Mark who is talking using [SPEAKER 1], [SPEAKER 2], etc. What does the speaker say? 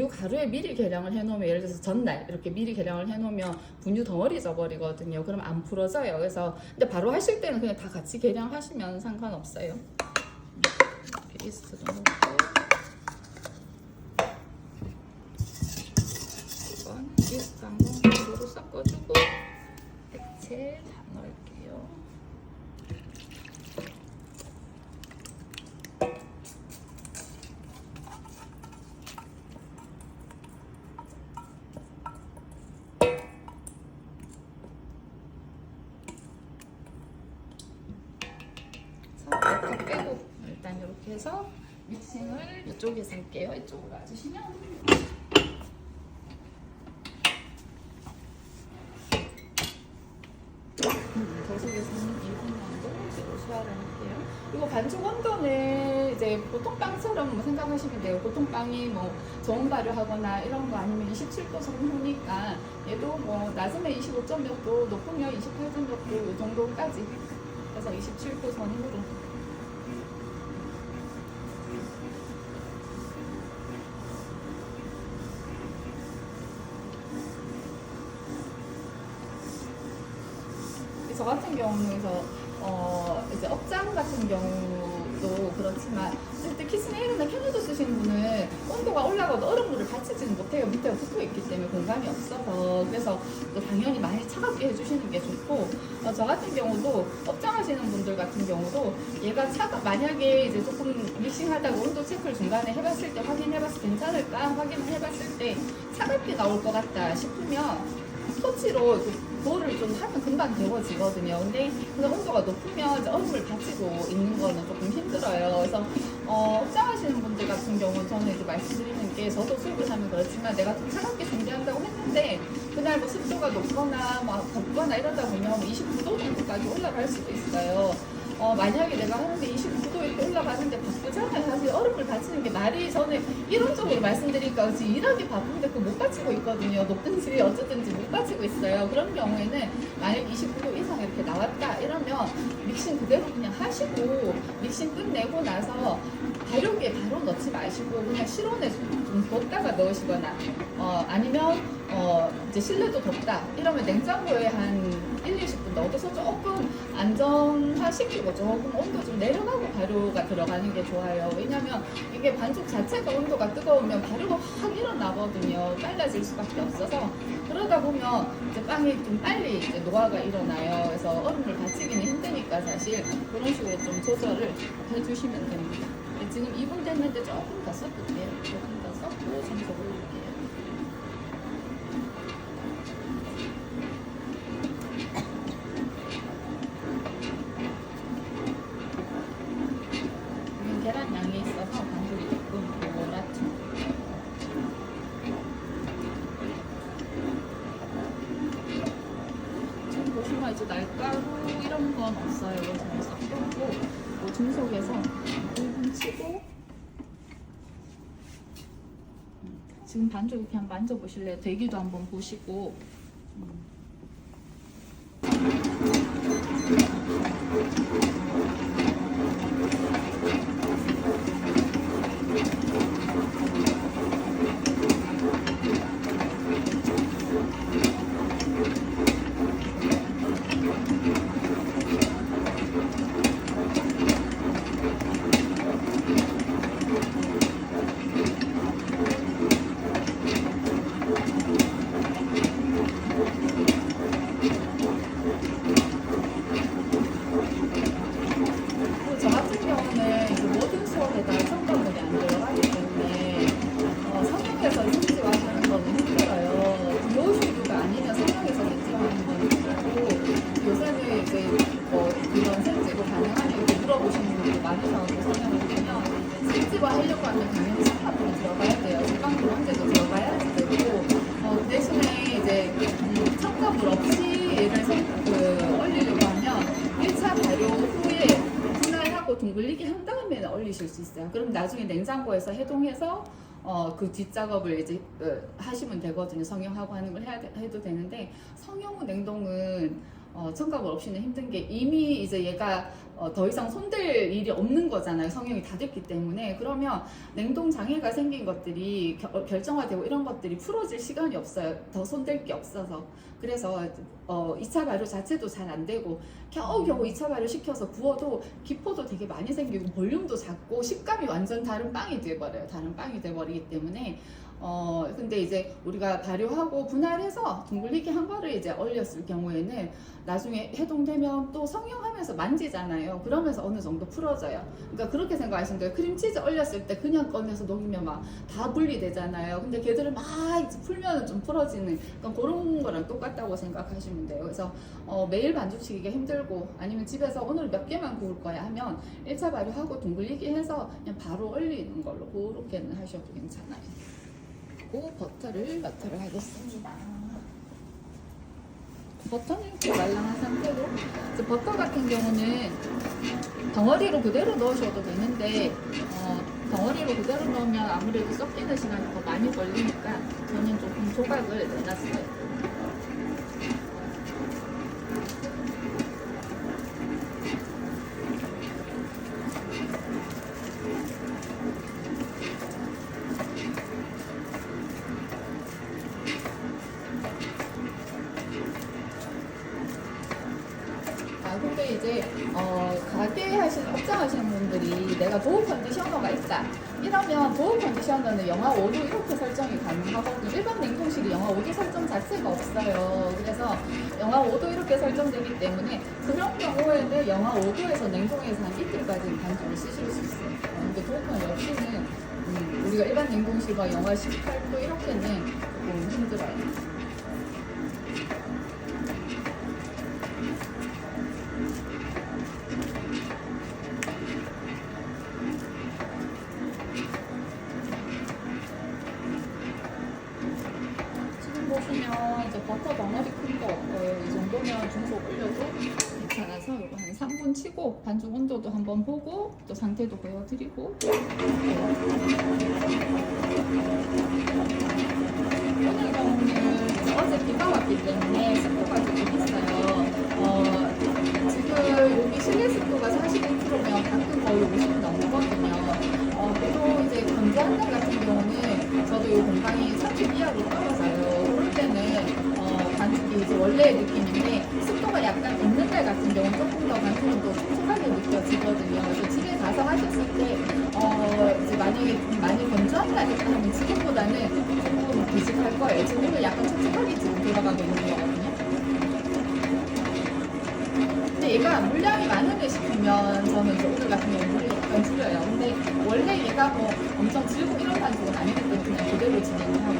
[SPEAKER 1] 분유 가루에 미리 계량을 해놓으면, 예를 들어서 전날 이렇게 미리 계량을 해놓으면 분유 덩어리 져버리거든요. 그럼 안 풀어져요. 그래서 근데 바로 하실 때는 그냥 다 같이 계량하시면 상관없어요. 이렇게 이스트도 넣고, 이건 이스트하고 물로 섞어주고 액체 다 넣을게요. 이렇게 빼고 일단 이렇게 해서 믹싱을 이쪽에서 할게요. 이쪽으로 와주시면 계속해서는 2분 정도 소화를 할게요. 이거 반죽 온도는 이제 보통 빵처럼 생각하시면 돼요. 보통 빵이 뭐 저온 발효하거나 이런 거 아니면 27도 성후니까 얘도 뭐 낮으면 25점 몇 도, 높으면 28점 몇 도 이 정도까지 해서 27도 선으로. 저 같은 경우는 이제 업장 같은 경우도 그렇지만 어쨌든 키스네일이나 캐누드 쓰시는 분은 온도가 올라가도 얼음물을 받치지는 못해요. 밑에가 붙어 있기 때문에 공간이 없어서. 그래서 또 당연히 많이 차갑게 해주시는 게 좋고, 저 같은 경우도 업장 하시는 분들 같은 경우도 얘가 만약에 이제 조금 믹싱하다가 온도 체크를 중간에 해봤을 때 확인해봤을 때 괜찮을까 확인을 해봤을 때 차갑게 나올 것 같다 싶으면 토치로 볼을 좀 하면 금방 데워지거든요. 근데 온도가 높으면 이제 얼음을 받치고 있는 거는 조금 힘들어요. 그래서 업장하시는 분들 같은 경우는 저는 이제 말씀드리는 게, 저도 수업을 하면 그렇지만 내가 좀 차갑게 준비한다고 했는데 그날 뭐 습도가 높거나 뭐 덥거나 이러다 보면 29도 정도까지 올라갈 수도 있어요. 만약에 내가 하는데 29도 이렇게 올라가는데 바쁘잖아요. 사실 얼음을 받치는 게 말이, 저는 이론적으로 말씀드리니까 지금 일하기 바쁜데 그거 못 받치고 있거든요. 높든지 어쨌든지 못 받치고 있어요. 그런 경우에는 만약 29도 이상 이렇게 나왔다 이러면 믹싱 그대로 그냥 하시고, 믹싱 끝내고 나서 발효기에 바로 넣지 마시고 그냥 실온에 좀 뒀다가 넣으시거나, 아니면 이제 실내도 덥다 이러면 냉장고에 한 1, 20분 넣어둬서 조금 안정화시키고 조금 온도 좀 내려가고 발효가 들어가는 게 좋아요. 왜냐면 이게 반죽 자체가 온도가 뜨거우면 발효가 확 일어나거든요. 빨라질 수밖에 없어서. 그러다 보면 이제 빵이 좀 빨리 이제 노화가 일어나요. 그래서 얼음을 받치기는 힘드니까 사실 그런 식으로 좀 조절을 해주시면 됩니다. 지금 2분 됐는데 조금 더 섞을게요. 조금 더 섞고 좀 더 올릴게요. 계란 양이 있어서 반죽이 조금 노랗죠. 지금 보시면 이제 날가루 이런 건 없어요. 저는 섞고 중속에서 1분 치고, 지금 반죽 이렇게 한번 만져보실래요? 대기도 한번 보시고. 저 같은 경우는 이제 모든 수업에다 첨가물이 안 들어가기 때문에 성형에서 생지화하는 거는 힘들어요. 요식류가 아니면 성형에서 생지화하는 거는 힘들고, 요새는 이제 뭐 이런 생지로 가능하냐 이렇게 물어보시는 분들도 많으셔서 성형을 보면, 생지화 하려고 하면 당연히 식판으로 들어가야 돼요. 식빵도 언제도 들어가야 되고, 그 대신에 이제 첨가물 없이 얘를 올리려고 하면 1차 발효 후에 둥글리게 한 다음에 올리실 수 있어요. 그럼 나중에 냉장고에서 해동해서 그 뒷작업을 이제 하시면 되거든요. 성형하고 하는 걸 해도 되는데, 성형 후 냉동은 첨가물 없이는 힘든 게, 이미 이제 얘가 더 이상 손댈 일이 없는 거잖아요. 성형이 다 됐기 때문에. 그러면 냉동 장애가 생긴 것들이 결정화되고 이런 것들이 풀어질 시간이 없어요. 더 손댈 게 없어서. 그래서 2차 발효 자체도 잘 안 되고 겨우겨우 2차 발효 시켜서 구워도 기포도 되게 많이 생기고 볼륨도 작고 식감이 완전 다른 빵이 돼버려요. 다른 빵이 돼버리기 때문에 근데 이제 우리가 발효하고 분할해서 둥글리게 한 거를 이제 얼렸을 경우에는 나중에 해동되면 또 성형하면서 만지잖아요. 그러면서 어느 정도 풀어져요. 그러니까 그렇게 생각하시면 돼요. 크림치즈 얼렸을 때 그냥 꺼내서 녹이면 막 다 분리되잖아요. 근데 걔들을 막 이제 풀면은 좀 풀어지는, 그러니까 그런 거랑 똑같다고 생각하시면 돼요. 그래서 매일 반죽시키기가 힘들고 아니면 집에서 오늘 몇 개만 구울 거야 하면 1차 발효하고 둥글리게 해서 그냥 바로 얼리는 걸로 그렇게는 하셔도 괜찮아요. 그리고 버터를 넣도록 하겠습니다. 버터는 이렇게 말랑한 상태로, 이제 버터 같은 경우는 덩어리로 그대로 넣으셔도 되는데 덩어리로 그대로 넣으면 아무래도 섞이는 시간이 더 많이 걸리니까 저는 조금 조각을 내놨어요. 근데 이제 가게 하시는 업장 하시는 분들이 내가 보호 컨디셔너가 있다 이러면, 보호 컨디셔너는 영하 5도 이렇게 설정이 가능하거든요. 일반 냉동실이 영하 5도 설정 자체가 없어요. 그래서 영하 5도 이렇게 설정되기 때문에 그런 경우에는 영하 5도에서 냉동해서 한 이틀까지 반죽을 쓰실 수 있어요. 근데 보호 컨 없이는 우리가 일반 냉동실과 영하 18도 이렇게는 조금 힘들어요. 보시면 이제 버터 덩어리 큰 거 없고요. 이 정도면 중속 올려도 괜찮아서 이거 한 3분 치고 반죽 온도도 한번 보고 또 상태도 보여드리고. 오늘 경우는 어제 비가 왔기 때문에 습도가 되게 있어요. 지금 여기 실내 습도가 42%면 가끔 거의 50% 넘거든요. 그리고 이제 건조한 날 같은 경우는 저도 이 공간이 30 이하로 떨어져요. 그럴 때는 반죽이 이제 원래의 느낌인데 습도가 약간 있는 날 같은 경우는 조금 더 반죽은 더 촉촉하게 느껴지거든요. 그래서 집에 가서 하셨을 때 이제 만약에 많이 건조한 날이 있다면 지금보다는 조금 비슷할 거예요. 지금은 약간 촉촉하게 지금 돌아가고 있는 거거든요. 근데 얘가 물량이 많은 레시피면 저는 이제 오늘 같은 경우는 물을 약간 줄여요. 근데 원래 얘가 뭐 엄청 질고 이런 반죽은 아니기 때문에 그냥 그대로 진행을 하고